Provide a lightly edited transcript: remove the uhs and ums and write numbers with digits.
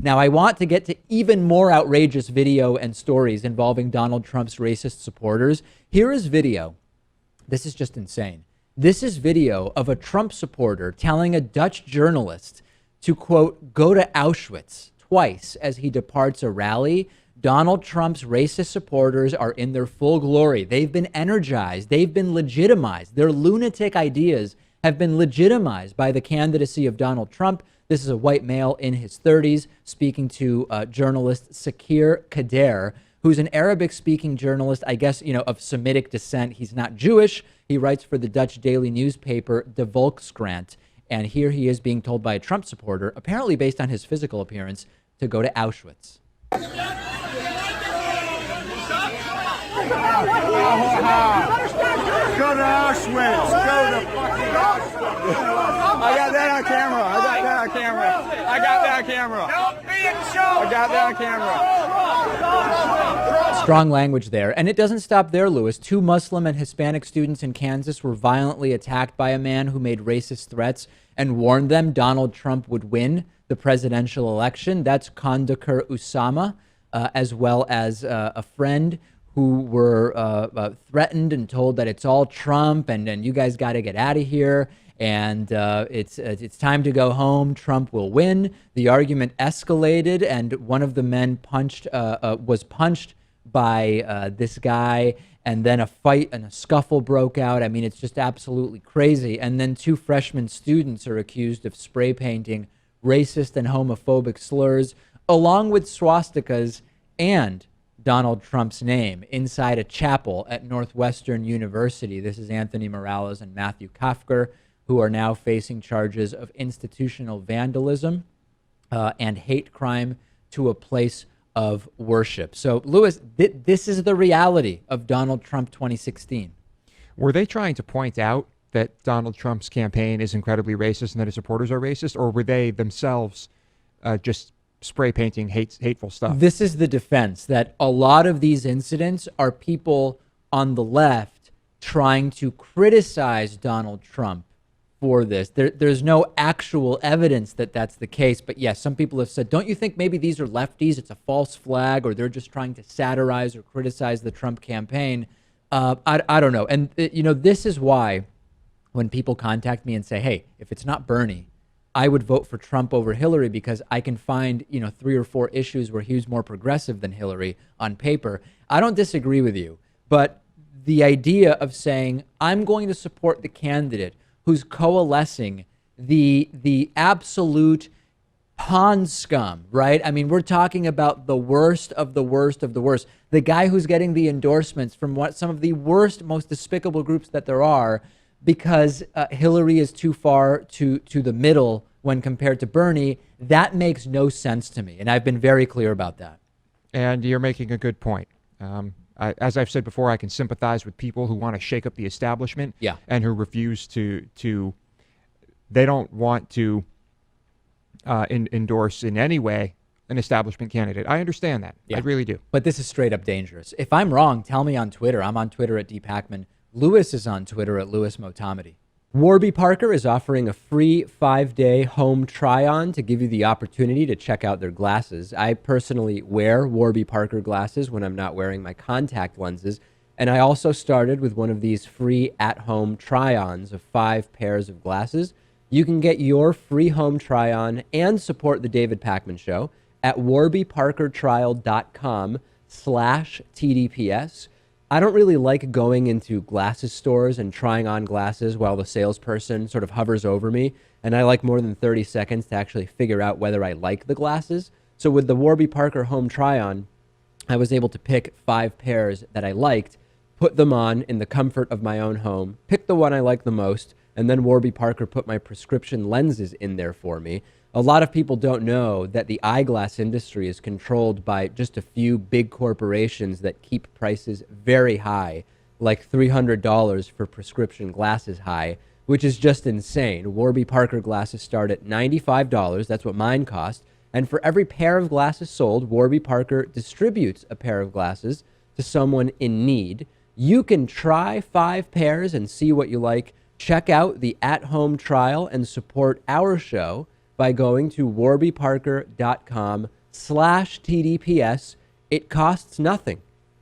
Now, I want to get to even more outrageous video and stories involving Donald Trump's racist supporters. Here is video. This is just insane. This is video of a Trump supporter telling a Dutch journalist to, quote, go to Auschwitz twice as he departs a rally. Donald Trump's racist supporters are in their full glory. They've been energized. They've been legitimized. Their lunatic ideas have been legitimized by the candidacy of Donald Trump. This is a white male in his 30s speaking to journalist Sakir Kader, who's an Arabic-speaking journalist, I guess, of Semitic descent. He's not Jewish. He writes for the Dutch daily newspaper De Volkskrant. And here he is being told by a Trump supporter, apparently based on his physical appearance, to go to Auschwitz. Go to Auschwitz. Go to fucking Auschwitz. I got that on camera. Don't be a joke. I got that on camera. Strong language there. And it doesn't stop there, Lewis. 2 Muslim and Hispanic students in Kansas were violently attacked by a man who made racist threats and warned them Donald Trump would win the presidential election. That's Kandakar Usama, as well as a friend who were threatened and told that it's all Trump and you guys got to get out of here. And it's time to go home. Trump will win. The argument escalated, and one of the men was punched by this guy, and then a fight and a scuffle broke out. I mean, it's just absolutely crazy. And then 2 freshman students are accused of spray painting racist and homophobic slurs, along with swastikas and Donald Trump's name, inside a chapel at Northwestern University. This is Anthony Morales and Matthew Kafker, who are now facing charges of institutional vandalism and hate crime to a place of worship. So, Lewis, this is the reality of Donald Trump 2016. Were they trying to point out that Donald Trump's campaign is incredibly racist and that his supporters are racist, or were they themselves just spray painting hateful stuff? This is the defense, that a lot of these incidents are people on the left trying to criticize Donald Trump for this. There's no actual evidence that that's the case. But yes, some people have said, don't you think maybe these are lefties? It's a false flag, or they're just trying to satirize or criticize the Trump campaign. I don't know. And, this is why when people contact me and say, hey, if it's not Bernie, I would vote for Trump over Hillary, because I can find, 3 or 4 issues where he was more progressive than Hillary on paper. I don't disagree with you. But the idea of saying, I'm going to support the candidate who's coalescing the absolute pond scum, right? I mean, we're talking about the worst of the worst of the worst. The guy who's getting the endorsements from some of the worst, most despicable groups that there are, because Hillary is too far to the middle when compared to Bernie. That makes no sense to me. And I've been very clear about that. And you're making a good point. As I've said before, I can sympathize with people who want to shake up the establishment, and who refuse to they don't want to endorse in any way an establishment candidate. I understand that. I really do. But this is straight up dangerous. If I'm wrong, tell me on Twitter. I'm on Twitter at Pakman. Lewis is on Twitter at Lewis Motamedi. Warby Parker is offering a free 5-day home try-on to give you the opportunity to check out their glasses. I personally wear Warby Parker glasses when I'm not wearing my contact lenses, and I also started with one of these free at-home try-ons of 5 pairs of glasses. You can get your free home try-on and support the David Pakman Show at warbyparkertrial.com/TDPS. I don't really like going into glasses stores and trying on glasses while the salesperson sort of hovers over me, and I like more than 30 seconds to actually figure out whether I like the glasses. So with the Warby Parker home try-on, I was able to pick 5 pairs that I liked, put them on in the comfort of my own home, pick the one I like the most, and then Warby Parker put my prescription lenses in there for me. A lot of people don't know that the eyeglass industry is controlled by just a few big corporations that keep prices very high, like $300 for prescription glasses high, which is just insane. Warby Parker glasses start at $95. That's what mine cost. And for every pair of glasses sold, Warby Parker distributes a pair of glasses to someone in need. You can try 5 pairs and see what you like. Check out the at-home trial and support our show by going to warbyparker.com/TDPS. It costs nothing.